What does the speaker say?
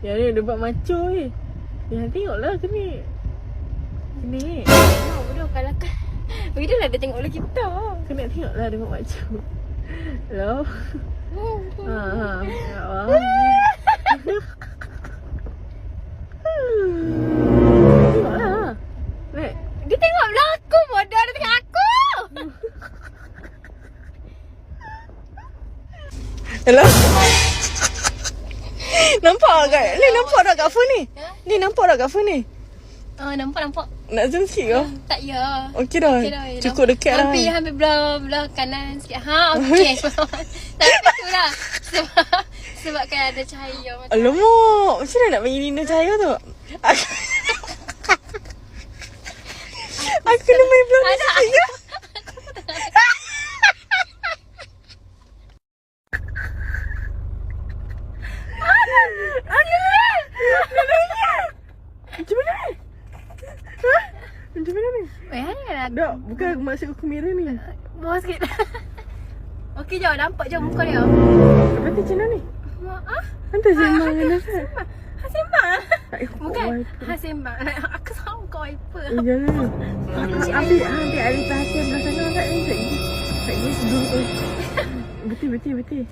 Yang ni dia buat maco ni. Yang tengoklah kena. Kena. Mau bodoh kalau kan. Begitulah dia tengok bola kita. Kena tengoklah dia buat maco. Hello. Ha. Tengoklah. Nek. Dia tengok belah aku bodoh. Dia tengok aku. Hello. Nampak tak? Ni nampak tak kat phone ni? Ni nampak tak kat phone ni? Nampak. Nak zoom sikit ke? Tak ya. Okey dah. Cukup dekat dah. Hampir belah kanan sikit. Okey. Tapi tu lah. Sebab kan ada cahaya macam. Alamak. Macam mana nak bagi Nina cahaya tu? Aku kena main belah ni sikit ke? Macam mana ni? Ha? Macam mana ni? Tak, bukan aku maksud aku kamera ni. Bawah sikit. Okey jom, nampak je muka dia. Berarti macam mana ni? Hantar sembang dengan Nafas. Sembang? Bukan. Sembang. Aku sama kau wiper. Jangan. Ambil alih perhatian belah sana. Tak ni. Tak ni. Betul.